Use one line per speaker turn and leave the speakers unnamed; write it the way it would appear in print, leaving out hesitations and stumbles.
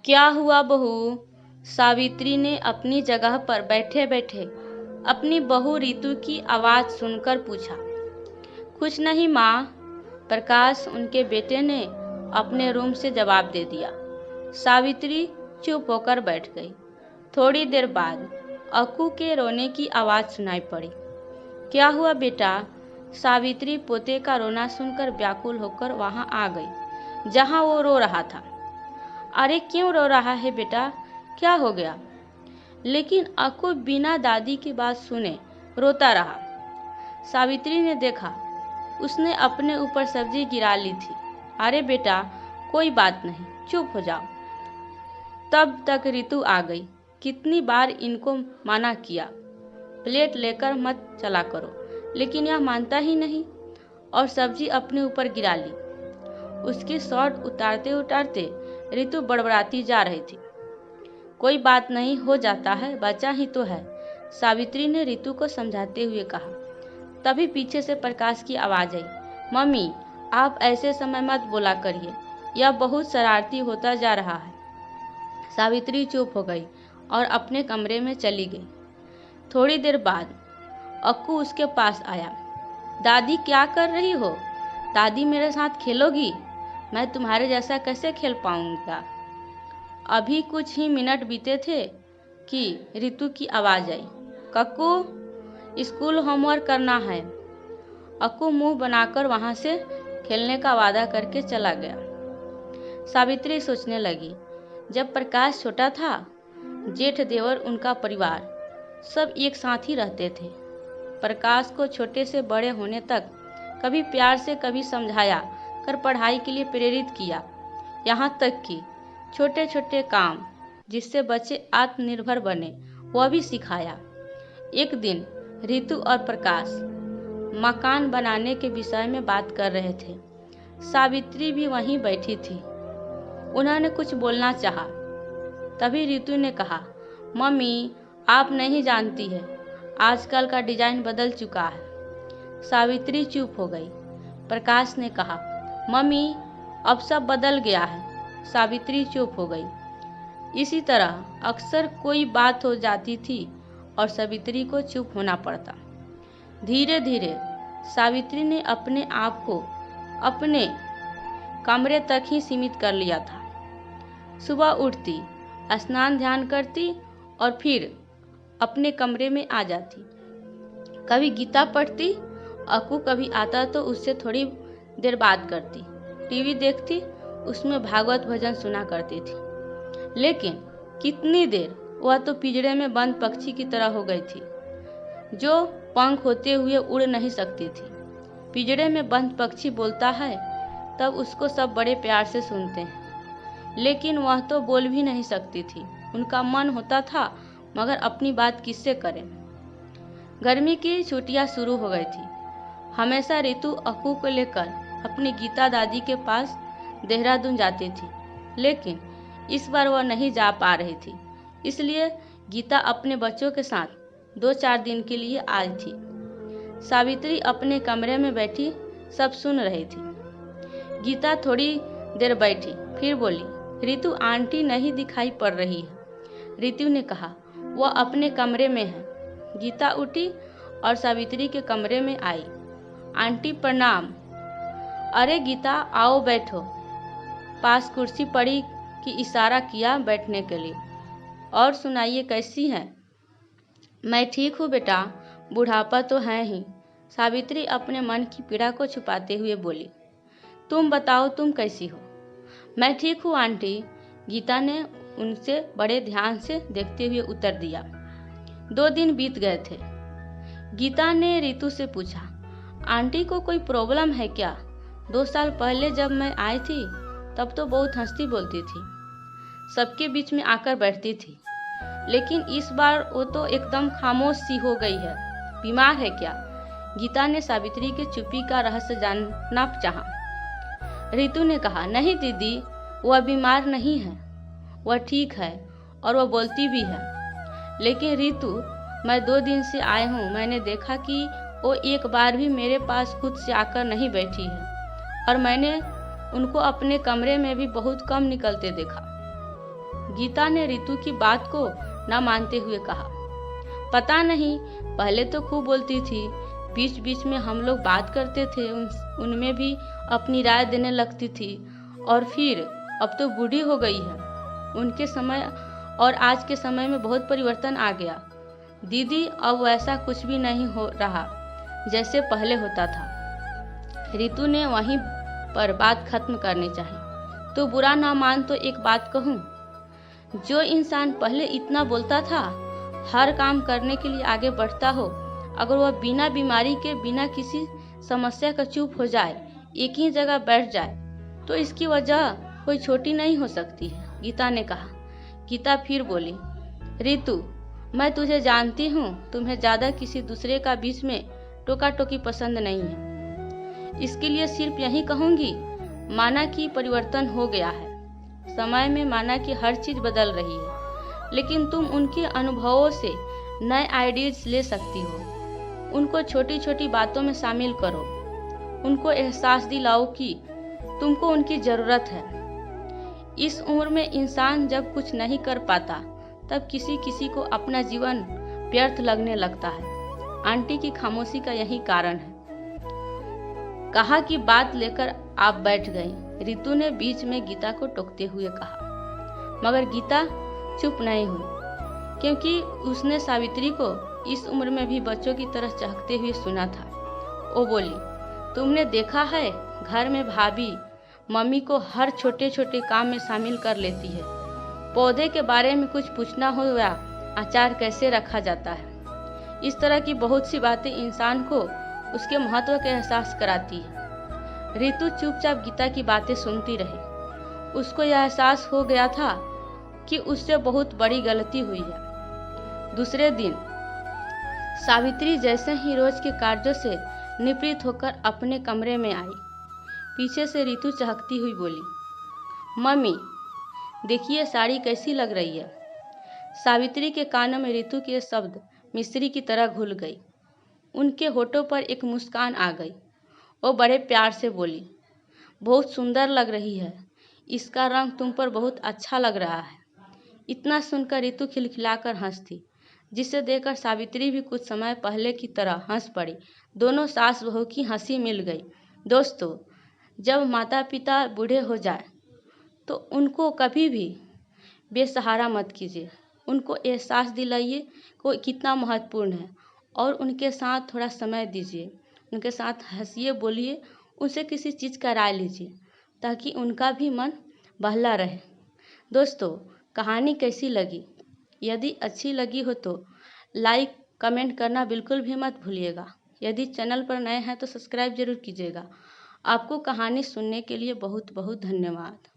क्या हुआ बहू? सावित्री ने अपनी जगह पर बैठे बैठे अपनी बहू रितु की आवाज सुनकर पूछा। कुछ नहीं माँ, प्रकाश उनके बेटे ने अपने रूम से जवाब दे दिया। सावित्री चुप होकर बैठ गई। थोड़ी देर बाद अक्कू के रोने की आवाज सुनाई पड़ी। क्या हुआ बेटा? सावित्री पोते का रोना सुनकर व्याकुल होकर वहां आ गई जहां वो रो रहा था। अरे क्यों रो रहा है बेटा? क्या हो गया? लेकिन अक्कू बिना दादी की बात सुने रोता रहा। सावित्री ने देखा उसने अपने ऊपर सब्जी गिरा ली थी। अरे बेटा कोई बात नहीं, चुप हो जाओ। तब तक रितु आ गई। कितनी बार इनको मना किया, प्लेट लेकर मत चला करो, लेकिन यह मानता ही नहीं और सब्जी अपने ऊपर गिरा ली। उसकी शॉर्ट उतारते उतारते रितु बड़बड़ाती जा रही थी। कोई बात नहीं, हो जाता है, बच्चा ही तो है, सावित्री ने रितु को समझाते हुए कहा। तभी पीछे से प्रकाश की आवाज आई। मम्मी, आप ऐसे समय मत बोला करिए, यह बहुत शरारती होता जा रहा है। सावित्री चुप हो गई और अपने कमरे में चली गई। थोड़ी देर बाद अक्कू उसके पास आया। दादी क्या कर रही हो? दादी मेरे साथ खेलोगी? मैं तुम्हारे जैसा कैसे खेल पाऊंगा? अभी कुछ ही मिनट बीते थे कि रितु की आवाज आई। कक्कू, स्कूल होमवर्क करना है। अक्कू मुंह बनाकर वहां से खेलने का वादा करके चला गया। सावित्री सोचने लगी, जब प्रकाश छोटा था, जेठ देवर उनका परिवार सब एक साथ ही रहते थे। प्रकाश को छोटे से बड़े होने तक कभी प्यार से कभी समझाया कर पढ़ाई के लिए प्रेरित किया, यहाँ तक कि छोटे छोटे काम जिससे बच्चे आत्मनिर्भर बने वह भी सिखाया। एक दिन रितु और प्रकाश मकान बनाने के विषय में बात कर रहे थे। सावित्री भी वहीं बैठी थी। उन्होंने कुछ बोलना चाहा, तभी रितु ने कहा, मम्मी आप नहीं जानती है, आजकल का डिजाइन बदल चुका है। सावित्री चुप हो गई। प्रकाश ने कहा, मम्मी अब सब बदल गया है। सावित्री चुप हो गई। इसी तरह अक्सर कोई बात हो जाती थी और सावित्री को चुप होना पड़ता। धीरे धीरे सावित्री ने अपने आप को अपने कमरे तक ही सीमित कर लिया था। सुबह उठती, स्नान ध्यान करती और फिर अपने कमरे में आ जाती। कभी गीता पढ़ती, अक्कू कभी आता तो उससे थोड़ी देर बात करती। टीवी देखती, उसमें भागवत भजन सुना करती थी। लेकिन कितनी देर, वह तो पिंजरे में बंद पक्षी की तरह हो गई थी जो पंख होते हुए उड़ नहीं सकती थी। पिंजरे में बंद पक्षी बोलता है तब उसको सब बड़े प्यार से सुनते हैं, लेकिन वह तो बोल भी नहीं सकती थी। उनका मन होता था मगर अपनी बात किससे करें। गर्मी की छुट्टियां शुरू हो गई थी। हमेशा रितु अक्कू को लेकर अपनी गीता दादी के पास देहरादून जाती थी, लेकिन इस बार वह नहीं जा पा रही थी। इसलिए गीता अपने बच्चों के साथ 2-4 दिन के लिए आई थी। सावित्री अपने कमरे में बैठी सब सुन रही थी। गीता थोड़ी देर बैठी, फिर बोली, रितु आंटी नहीं दिखाई पड़ रही है। रितु ने कहा, वह अपने कमरे में है। गीता उठी और सावित्री के कमरे में आई। आंटी प्रणाम। अरे गीता आओ बैठो। पास कुर्सी पड़ी कि इशारा किया बैठने के लिए। और सुनाइए कैसी हैं? मैं ठीक हूँ बेटा, बुढ़ापा तो है ही। सावित्री अपने मन की पीड़ा को छुपाते हुए बोली। तुम बताओ तुम कैसी हो? मैं ठीक हूँ आंटी, गीता ने उनसे बड़े ध्यान से देखते हुए उत्तर दिया। 2 दिन बीत गए थे। गीता ने रितु से पूछा, आंटी को कोई प्रॉब्लम है क्या? 2 साल पहले जब मैं आई थी तब तो बहुत हंसती बोलती थी, सबके बीच में आकर बैठती थी, लेकिन इस बार वो तो एकदम खामोश सी हो गई है। बीमार है क्या? गीता ने सावित्री के चुप्पी का रहस्य जानना चाहा। रितु ने कहा, नहीं दीदी, वह बीमार नहीं है, वह ठीक है और वह बोलती भी है। लेकिन रितु, मैं 2 दिन से आए हूँ, मैंने देखा कि वो एक बार भी मेरे पास खुद से आकर नहीं बैठी है और मैंने उनको अपने कमरे में भी बहुत कम निकलते देखा। गीता ने रितु की बात को न मानते हुए कहा, पता नहीं, पहले तो खूब बोलती थी, बीच बीच में हम लोग बात करते थे, उनमें भी अपनी राय देने लगती थी, और फिर अब तो बूढ़ी हो गई है। उनके समय और आज के समय में बहुत परिवर्तन आ गया दीदी, अब वैसा कुछ भी नहीं हो रहा जैसे पहले होता था। रितु ने वहीं पर बात खत्म करनी चाहिए। तो बुरा ना मान तो एक बात कहूँ, जो इंसान पहले इतना बोलता था, हर काम करने के लिए आगे बढ़ता हो, अगर वह बिना बीमारी के, बिना किसी समस्या का चुप हो जाए, एक ही जगह बैठ जाए, तो इसकी वजह कोई छोटी नहीं हो सकती है, गीता ने कहा। गीता फिर बोली, रितु, मैं तुझे जानती हूँ, तुम्हें ज़्यादा किसी दूसरे का बीच में टोका टोकी पसंद नहीं है। इसके लिए सिर्फ यही कहूँगी, माना कि परिवर्तन हो गया है, समय में माना कि हर चीज़ बदल रही है, लेकिन तुम उनके अनुभवों से नए आइडियाज ले सकती हो। उनको छोटी छोटी बातों में शामिल करो, उनको एहसास दिलाओ कि तुमको उनकी ज़रूरत है। इस उम्र में इंसान जब कुछ नहीं कर पाता, तब किसी किसी को अपना जीवन व्यर्थ लगने लगता है। आंटी की खामोशी का यही कारण है। कहा कि बात लेकर आप बैठ गई, रितु ने बीच में गीता को टोकते हुए कहा। मगर गीता चुप नहीं हुई, क्योंकि उसने सावित्री को इस उम्र में भी बच्चों की तरह चहकते हुए सुना था। वो बोली, तुमने देखा है, घर में भाभी मम्मी को हर छोटे छोटे काम में शामिल कर लेती है। पौधे के बारे में कुछ पूछना हो या अचार कैसे रखा जाता है, इस तरह की बहुत सी बातें इंसान को उसके महत्व का एहसास कराती है। रितु चुपचाप गीता की बातें सुनती रही। उसको यह एहसास हो गया था कि उससे बहुत बड़ी गलती हुई है। दूसरे दिन सावित्री जैसे ही रोज के कार्यों से निवृत्त होकर अपने कमरे में आई, पीछे से रितु चहकती हुई बोली, मम्मी देखिए साड़ी कैसी लग रही है। सावित्री के कानों में रितु के शब्द मिस्री की तरह घुल गई। उनके होठों पर एक मुस्कान आ गई। वो बड़े प्यार से बोली, बहुत सुंदर लग रही है, इसका रंग तुम पर बहुत अच्छा लग रहा है। इतना सुनकर रितु खिलखिलाकर हंसती, जिसे देखकर सावित्री भी कुछ समय पहले की तरह हंस पड़ी। दोनों सास बहू की हंसी मिल गई। दोस्तों, जब माता पिता बूढ़े हो जाए तो उनको कभी भी बेसहारा मत कीजिए। उनको एहसास दिलाइए को कितना महत्वपूर्ण है, और उनके साथ थोड़ा समय दीजिए, उनके साथ हंसिए, बोलिए, उनसे किसी चीज़ का राय लीजिए, ताकि उनका भी मन बहला रहे। दोस्तों, कहानी कैसी लगी? यदि अच्छी लगी हो तो लाइक कमेंट करना बिल्कुल भी मत भूलिएगा। यदि चैनल पर नए हैं तो सब्सक्राइब जरूर कीजिएगा। आपको कहानी सुनने के लिए बहुत बहुत धन्यवाद।